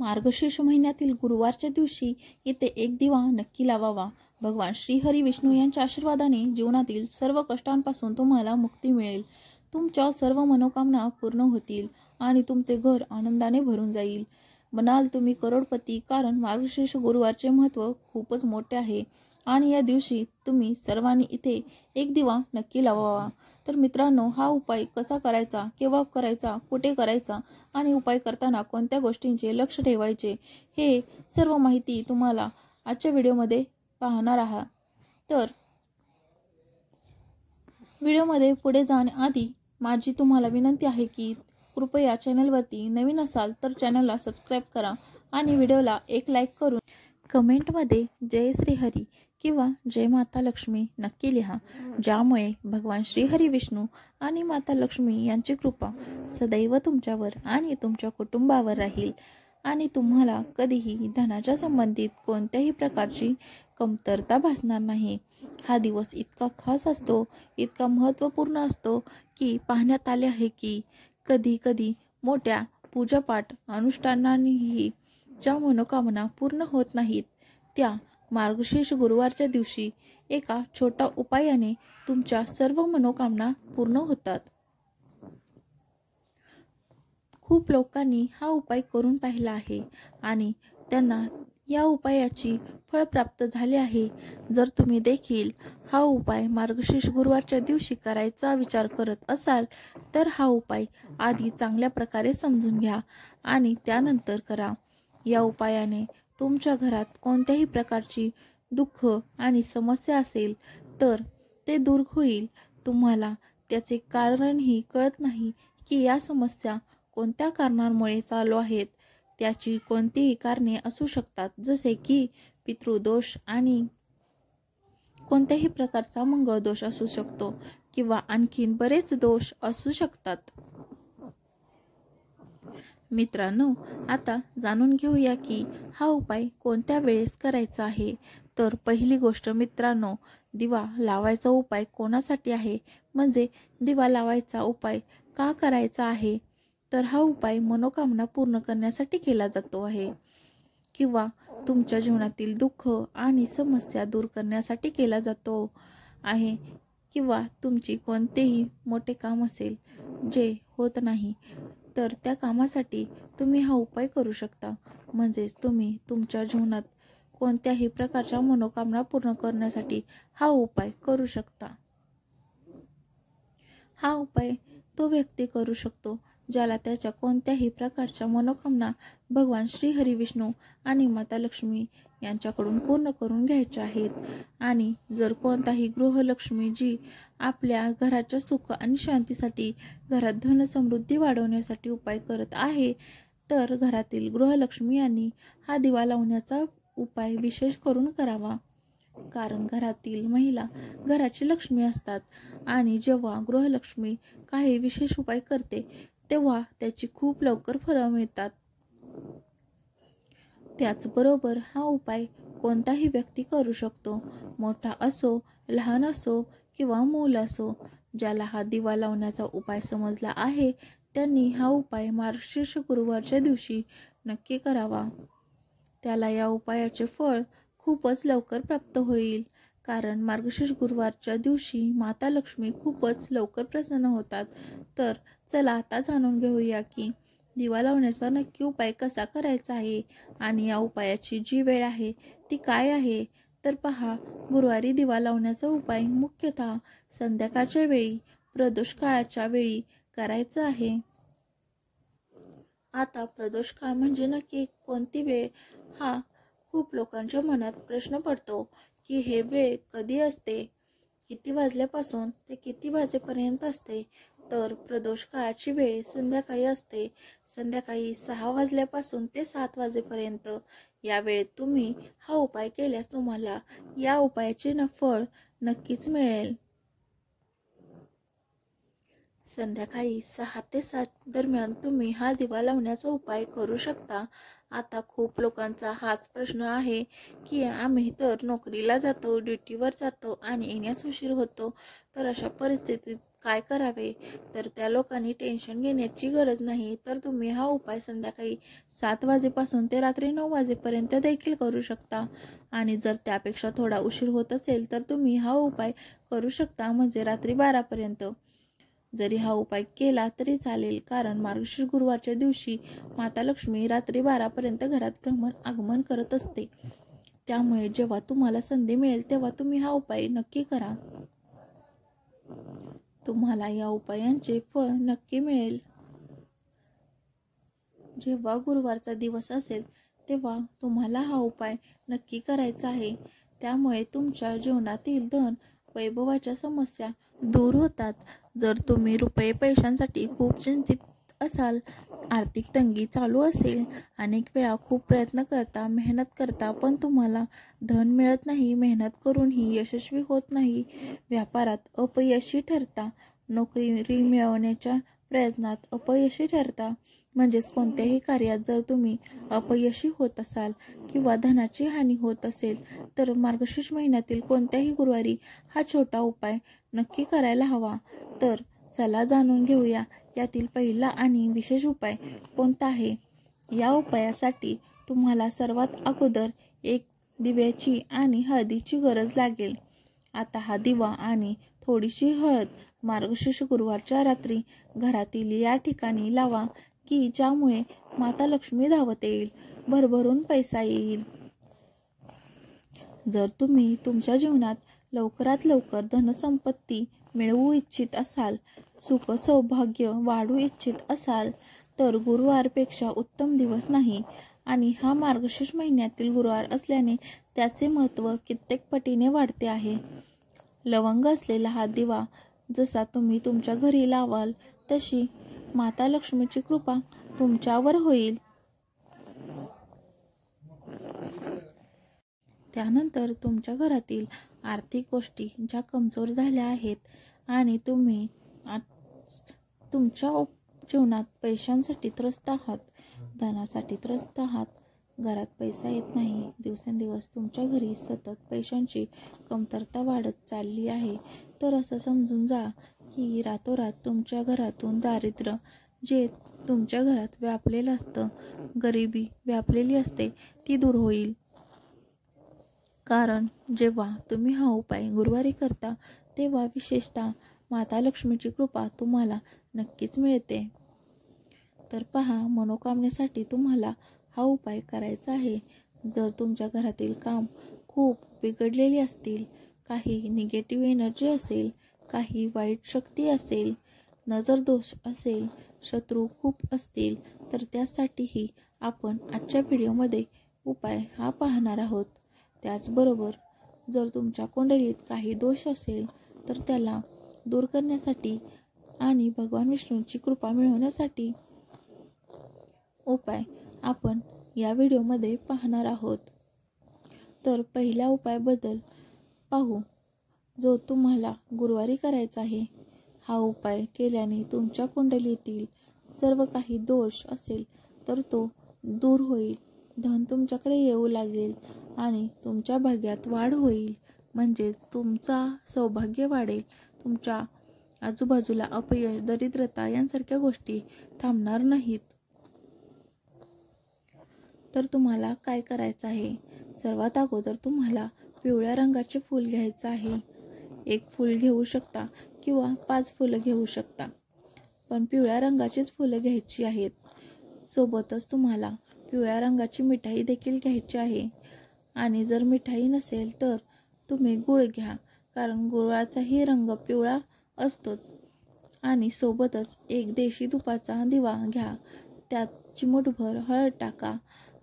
मार्गशीर्ष महिन्यातील गुरुवारच्या दिवशी येथे एक दिवा नक्की लावावा. भगवान श्री हरी विष्णू यांच्या आशीर्वादाने जीवनातील सर्व कष्टांपासून तुम्हाला मुक्ती मिळेल. तुमच्या सर्व मनोकामना पूर्ण होतील आणि तुमचे घर आनंदाने भरून जाईल. म्हणाल तुम्ही करोडपती, कारण मार्गशीर्ष गुरुवारचे महत्त्व खूपच मोठे आहे आणि या दिवशी तुम्ही सर्वांनी इथे एक दिवा नक्की लावावा. तर मित्रांनो, हा उपाय कसा करायचा, केव्हा करायचा, कुठे करायचा आणि उपाय करताना कोणत्या गोष्टींचे लक्ष ठेवायचे, हे सर्व माहिती तुम्हाला आजच्या व्हिडिओमध्ये पाहणार आहात. तर व्हिडिओमध्ये पुढे जाण्याआधी माझी तुम्हाला विनंती आहे की कृपया चॅनलवरती नवीन असाल तर चॅनलला सबस्क्राईब करा आणि व्हिडिओला एक लाईक करून कमेंटमध्ये जय श्री हरी किंवा जय माता लक्ष्मी नक्की लिहा, ज्यामुळे भगवान श्री हरी विष्णू आणि माता लक्ष्मी यांची कृपा सदैव तुमच्यावर आणि तुमच्या कुटुंबावर राहील आणि तुम्हाला कधीही धनाच्या संबंधित कोणत्याही प्रकारची कमतरता भासणार नाही. हा दिवस इतका खास असतो, इतका महत्त्वपूर्ण असतो की पाहण्यात आले आहे की कधी कधी मोठ्या पूजापाठ अनुष्ठानांनीही ज्या मनोकामना पूर्ण होत नाहीत, त्या मार्गशीर्ष गुरुवारच्या दिवशी एका छोट्या उपायाने तुमच्या सर्व मनोकामना पूर्ण होतात. खूप लोकांनी हा उपाय करून पाहिला आहे आणि त्यांना या उपायाची फळ प्राप्त झाले आहे. जर तुम्ही देखील हा उपाय मार्गशीर्ष गुरुवारच्या दिवशी करायचा विचार करत असाल तर हा उपाय आधी चांगल्या प्रकारे समजून घ्या आणि त्यानंतर करा. या उपायाने तुमच्या घरात कोणत्याही प्रकारची दुःख आणि समस्या असेल तर ते दूर होईल. तुम्हाला त्याचे कारणही कळत नाही की या समस्या कोणत्या कारणांमुळे चालू आहेत. त्याची कोणतीही कारणे असू शकतात, जसे की पितृदोष आणि कोणत्याही प्रकारचा मंगळ दोष असू शकतो किंवा आणखीन बरेच दोष असू शकतात. मित्रांनो, आता जाणून घेऊया की हा उपाय कोणत्या वेळेस करायचा आहे. तर पहिली गोष्ट मित्रांनो, दिवा लावायचा उपाय कोणासाठी आहे, म्हणजे दिवा लावायचा उपाय का करायचा आहे. तर हा उपाय मनोकामना पूर्ण करण्यासाठी केला जातो आहे किंवा तुमच्या जीवनातील दुःख आणि समस्या दूर करण्यासाठी केला जातो आहे किंवा तुमची कोणतेही मोठे काम असेल जे होत नाही तर त्या कामासाठी तुम्ही हा उपाय करू शकता. म्हणजेच तुम्ही तुमच्या जीवनात कोणत्याही प्रकारच्या मनोकामना पूर्ण करण्यासाठी हा उपाय करू शकता. हा उपाय तो व्यक्ती करू शकतो ज्याला त्याच्या कोणत्याही प्रकारच्या मनोकामना भगवान श्री हरी विष्णू आणि माता लक्ष्मी यांच्याकडून पूर्ण करून घ्यायच्या आहेत. आणि जर कोणताही गृहलक्ष्मी जी आपल्या घराच्या सुख आणि शांतीसाठी, घरात धन समृद्धी वाढवण्यासाठी उपाय करत आहे, तर घरातील गृहलक्ष्मी यांनी हा दिवा लावण्याचा उपाय विशेष करून करावा. कारण घरातील महिला घराची लक्ष्मी असतात आणि जेव्हा गृहलक्ष्मी काही विशेष उपाय करते तेव्हा त्याची खूप लवकर फळं मिळतात. त्याचबरोबर हा उपाय कोणताही व्यक्ती करू शकतो, मोठा असो, लहान असो किंवा मूल असो. ज्याला हा दिवा लावण्याचा उपाय समजला आहे त्यांनी हा उपाय मार्गशीर्ष गुरुवारच्या दिवशी नक्की करावा. त्याला या उपायाचे फळ खूपच लवकर प्राप्त होईल. कारण मार्गशीर्ष गुरुवारच्या दिवशी माता लक्ष्मी खूपच लवकर प्रसन्न होतात. तर चला आता जाणून घेऊया की दिवा लावण्याचा नक्की उपाय कसा करायचा आहे आणि या उपायाची जी वेळ आहे ती काय आहे. तर पहा, गुरुवारी दिवा लावण्याचा उपाय मुख्यतः संध्याकाळच्या वेळी, प्रदोष काळाच्या वेळी करायचा आहे. आता प्रदोष काळ म्हणजे नक्की कोणती वेळ, हा खूप लोकांच्या मनात प्रश्न पडतो की हे वेळ कधी असते, किती वाजल्यापासून ते किती वाजेपर्यंत असते. तर प्रदोष काळाची वेळ संध्याकाळी असते, संध्याकाळी 6 वाजल्यापासून ते 7 वाजेपर्यंत. या वेळेत तुम्ही हा उपाय केल्यास तुम्हाला या उपायाचे फळ नक्कीच मिळेल. संध्याकाळी 6 ते 7 दरम्यान तुम्ही हा दिवा लावण्याचा उपाय करू शकता. आता खूप लोकांचा हाच प्रश्न आहे की आम्ही तर नोकरीला जातो, ड्युटीवर जातो आणि येण्यास उशीर होतो, तर अशा परिस्थितीत काय करावे, तर त्या लोकांनी टेन्शन घेण्याची गरज नाही. तर तुम्ही हा उपाय संध्याकाळी 7 वाजेपासून ते रात्री 9 वाजेपर्यंत देखील करू शकता. आणि जर त्यापेक्षा थोडा उशीर होत असेल तर तुम्ही हा उपाय करू शकता, म्हणजे रात्री 12 पर्यंत जरी हा उपाय केला तरी चालेल. कारण मार्गशीर्ष गुरुवारच्या दिवशी माता लक्ष्मी रात्री 12 पर्यंत घरात आगमन करत असते. त्यामुळे जेव्हा तुम्हाला संधी मिळेल तेव्हा तुम्ही हा उपाय नक्की करा. तुम्हाला या उपायांचे फळ नक्की मिळेल. जेव्हा गुरुवारचा दिवस असेल तेव्हा तुम्हाला हा उपाय नक्की करायचा आहे. त्यामुळे तुमच्या जीवनातील धन वैभवाच्या समस्या दूर होतात. जर तुम्ही रुपये पैशांसाठी खूप चिंतित असाल, आर्थिक तंगी चालू असेल, अनेक वेळा खूप प्रयत्न करता, मेहनत करता, पण तुम्हाला धन मिळत नाही, मेहनत करूनही यशस्वी होत नाही, व्यापारात अपयशी ठरता, नोकरी मिळवण्याच्या प्रयत्नात अपयशी ठरता, म्हणजेच कोणत्याही कार्यात जर तुम्ही अपयशी होत असाल किंवा धनाची हानी होत असेल, तर मार्गशीर्ष महिन्यातील कोणत्याही गुरुवारी हा छोटा उपाय नक्की करायला हवा. तर चला जाणून घेऊया यातील पहिला आणि विशेष उपाय कोणता आहे. या उपायासाठी तुम्हाला सर्वात अगोदर एक दिव्याची आणि हळदीची गरज लागेल. आता हा दिवा आणि थोडीशी हळद मार्गशीर्ष गुरुवारच्या रात्री घरातील या ठिकाणी लावा की ज्यामुळे माता लक्ष्मी धावत येईल, भरभरून पैसा येईल. जर तुम्ही तुमच्या जीवनात लवकरात लवकर धनसंपत्ती मिळवू इच्छित असाल, सुख सौभाग्य वाढू इच्छित असाल, तर गुरुवारपेक्षा उत्तम दिवस नाही. आणि हा मार्गशीर्ष महिन्यातील गुरुवार असल्याने त्याचे महत्त्व कित्येक पटीने वाढते आहे. लवंग असलेला हा दिवा जसा तुम्ही तुमच्या घरी लावाल तशी माता लक्ष्मीची कृपा तुमच्यावर होईल. त्यानंतर तुमच्या घरातील आर्थिक गोष्टी ज्या कमजोर झाल्या आहेत आणि तुम्ही तुमच्या जीवनात पैशांसाठी त्रस्त आहात, धनासाठी त्रस्त आहात, घरात पैसा येत नाही, दिवसेंदिवस तुमच्या घरी सतत पैशांची कमतरता वाढत चालली आहे, तर असं समजून जा की रातोरात तुमच्या घरातून दारिद्र्य जे तुमच्या घरात व्यापलेलं असतं, गरिबी व्यापलेली असते, ती दूर होईल. कारण जेव्हा तुम्ही हा उपाय गुरुवारी करता तेव्हा विशेषतः माता लक्ष्मीची कृपा तुम्हाला नक्कीच मिळते. तर पहा, मनोकामनेसाठी तुम्हाला हा उपाय करायचा आहे. जर तुमच्या घरातील काम खूप बिघडलेली असतील, काही निगेटिव्ह एनर्जी असेल, काही वाईट शक्ती असेल, नजर दोष असेल, शत्रू खूप असतील, तर त्यासाठीही आपण आजच्या व्हिडिओमध्ये उपाय हा पाहणार आहोत. त्याचबरोबर जर तुमच्या कुंडलीत काही दोष असेल तर त्याला दूर करण्यासाठी आणि भगवान विष्णूंची कृपा मिळवण्यासाठी उपाय आपण या व्हिडिओमध्ये पाहणार आहोत. तर पहिल्या उपायाबद्दल पाहू, जो तुम्हाला गुरुवारी करायचा आहे. हा उपाय केल्याने तुमच्या कुंडलीतील सर्व काही दोष असेल तर तो दूर होईल, धन तुमच्याकडे येऊ लागेल आणि तुमच्या भाग्यात वाढ होईल, म्हणजेच तुमचा सौभाग्य वाढेल. तुमच्या आजूबाजूला अपयश, दरिद्रता यांसारख्या गोष्टी थांबणार नाहीत. तर तुम्हाला काय करायचं आहे. सर्वात अगोदर तुम्हाला पिवळ्या रंगाचे फूल घ्यायचं आहे. एक फूल घेऊ शकता किंवा 5 फुलं घेऊ शकता, पण पिवळ्या रंगाचीच फुलं घ्यायची आहेत. सोबतच तुम्हाला पिवळ्या रंगाची मिठाई देखील घ्यायची आहे. आणि जर मिठाई नसेल तर तुम्ही गूळ घ्या, कारण गुळाचाही रंग पिवळा असतोच. आणि सोबतच एक देशी तुपाचा दिवा घ्या, त्यात चिमूटभर हळद टाका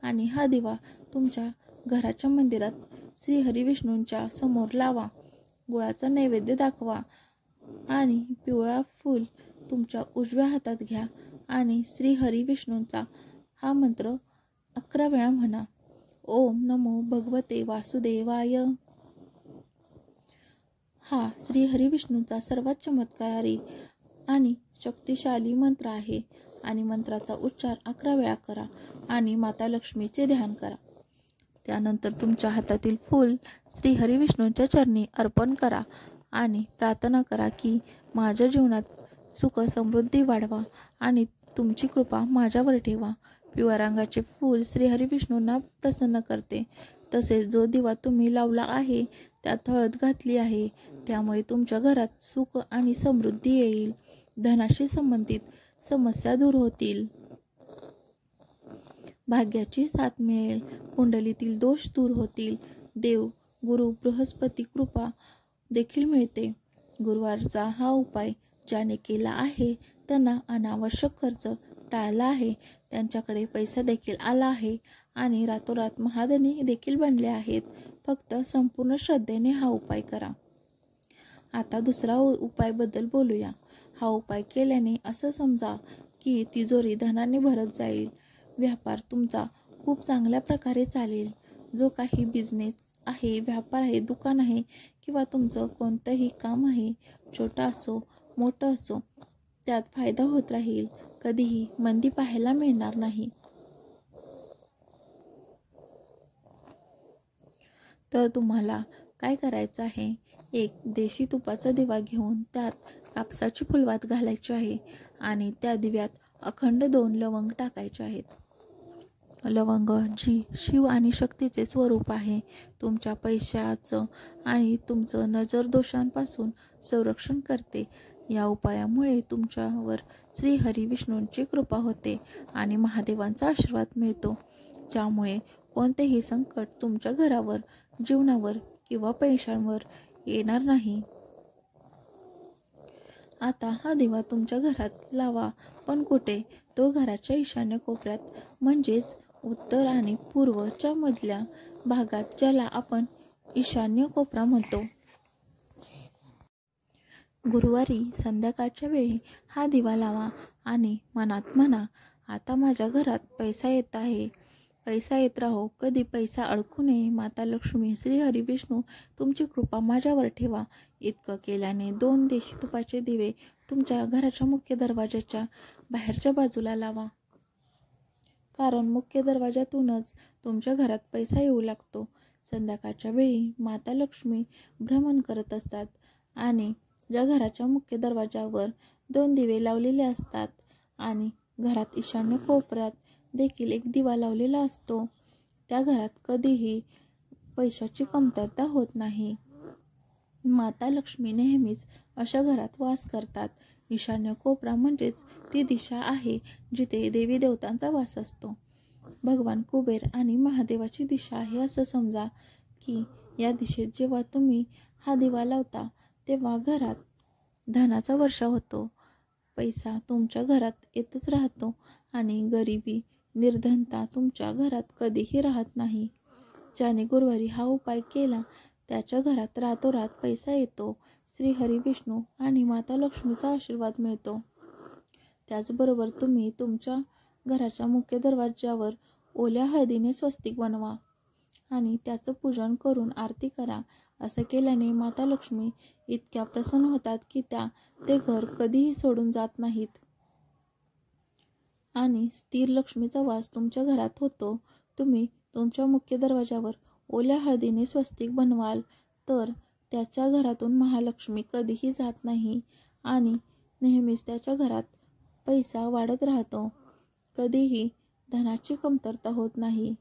आणि हा दिवा तुमच्या घराच्या मंदिरात श्री हरिविष्णूंच्या समोर लावा. गुळाचा नैवेद्य दाखवा आणि पिवळा फूल तुमच्या उजव्या हातात घ्या आणि श्री हरिविष्णूंचा हा मंत्र 11 वेळा म्हणा. ओम नमो भगवते वासुदेवाय. हा श्री हरिविष्णूंचा सर्वात चमत्कारी आणि शक्तिशाली मंत्र आहे आणि मंत्राचा उच्चार 11 वेळा करा आणि माता लक्ष्मीचे ध्यान करा. त्यानंतर तुमच्या हातातील फूल श्री हरिविष्णूंच्या चरणी अर्पण करा आणि प्रार्थना करा की माझ्या जीवनात सुख समृद्धी वाढवा आणि तुमची कृपा माझ्यावर ठेवा. पिवळ्या रंगाचे फूल श्री हरिविष्णूंना प्रसन्न करते. तसेच जो दिवा तुम्ही लावला आहे त्यात हळद घातली आहे, त्यामुळे तुमच्या घरात सुख आणि समृद्धी येईल. धनाशी संबंधित समस्या दूर होतील, भाग्याची साथ मिळेल, कुंडलीतील दोष दूर होतील. देव गुरु बृहस्पती कृपा देखील मिळते. गुरुवारचा हा उपाय ज्याने केला आहे त्यांना अनावश्यक खर्च टाळला आहे, त्यांच्याकडे पैसा देखील आला आहे आणि रातोरात महाधनी देखील बनले आहेत. फक्त संपूर्ण श्रद्धेने हा उपाय करा. आता दुसरा उपायाबद्दल बोलूया. हा उपाय केल्याने असं समजा की तिजोरी धनाने भरत जाईल. व्यापार तुमचा खूप चांगल्या प्रकारे चालेल. जो काही बिझनेस आहे, व्यापार आहे, दुकान आहे किंवा तुमचं कोणतंही काम आहे, छोटं असो मोठं असो, त्यात फायदा होत राहील. कधीही मंदी पाहायला मिळणार नाही. तर तुम्हाला काय करायचं आहे, एक देशी तुपाचा दिवा घेऊन त्यात कापसाची फुलवात घालायची आहे आणि त्या दिव्यात अखंड 2 लवंग टाकायचे आहेत. लवंग जी शिव आणि शक्तीचे स्वरूप आहे, तुमच्या पैशाचं आणि तुमचं नजर दोषांपासून संरक्षण करते. या उपायामुळे तुमच्यावर श्री हरी विष्णूंची कृपा होते आणि महादेवांचा आशीर्वाद मिळतो, ज्यामुळे कोणतेही संकट तुमच्या घरावर, जीवनावर किंवा पैशांवर येणार नाही. आता हा दिवा तुमच्या घरात लावा, पण कुठे? तो घराच्या ईशान्य कोपऱ्यात, म्हणजेच उत्तर आणि पूर्वच्या मधल्या भागात, ज्याला आपण ईशान्य कोपरा म्हणतो. गुरुवारी संध्याकाळच्या वेळी हा दिवा लावा आणि मनात म्हणा, आता माझ्या घरात पैसा येत आहे, पैसा येत राहो, कधी पैसा अडकू नये. माता लक्ष्मी, श्री हरी विष्णू तुमची कृपा माझ्यावर ठेवा. इतकं केल्याने 2 देशी तुपाचे दिवे तुमच्या घराच्या मुख्य दरवाजाच्या बाहेरच्या बाजूला लावा, कारण मुख्य दरवाजातूनच तुमच्या घरात पैसा येऊ लागतो. संध्याकाळच्या वेळी माता लक्ष्मी भ्रमण करत असतात आणि ज्या घराच्या मुख्य दरवाजावर 2 दिवे लावलेले असतात आणि घरात ईशान्य कोपऱ्यात देखील एक दिवा लावलेला असतो, त्या घरात कधीही पैशाची कमतरता होत नाही. माता लक्ष्मी नेहमीच अशा घरात वास करतात. ईशान्य कोपरा म्हणजेच ती दिशा आहे जिथे देवी देवतांचा वास असतो. भगवान कुबेर आणि महादेवाची दिशा आहे असं समजा की या दिशेत जेव्हा तुम्ही हा दिवा लावता तेव्हा घरात धनाचा वर्षा होतो, पैसा तुमच्या घरात येतच राहतो आणि गरिबी, निर्धनता तुमच्या घरात कधीही राहत नाही. ज्याने गुरुवारी हा उपाय केला त्याच्या घरात रातोरात पैसा येतो, श्री हरी विष्णू आणि माता लक्ष्मीचा आशीर्वाद मिळतो. त्याचबरोबर तुम्ही तुमच्या घराच्या मुख्य दरवाजावर ओल्या हळदीने स्वस्तिक बनवा आणि त्याचं पूजन करून आरती करा. असं केल्याने माता लक्ष्मी इतक्या प्रसन्न होतात की त्या ते घर कधीही सोडून जात नाहीत आणि स्थिर लक्ष्मीचा वास तुमच्या घरात होतो. तुम्ही तुमच्या मुख्य दरवाजावर ओल्या हळदीने स्वस्तिक बनवाल तर त्याच्या घरातून महालक्ष्मी कधीही जात नाही आणि नेहमीच त्याच्या घरात पैसा वाढत राहतो. कधीही धनाची कमतरता होत नाही.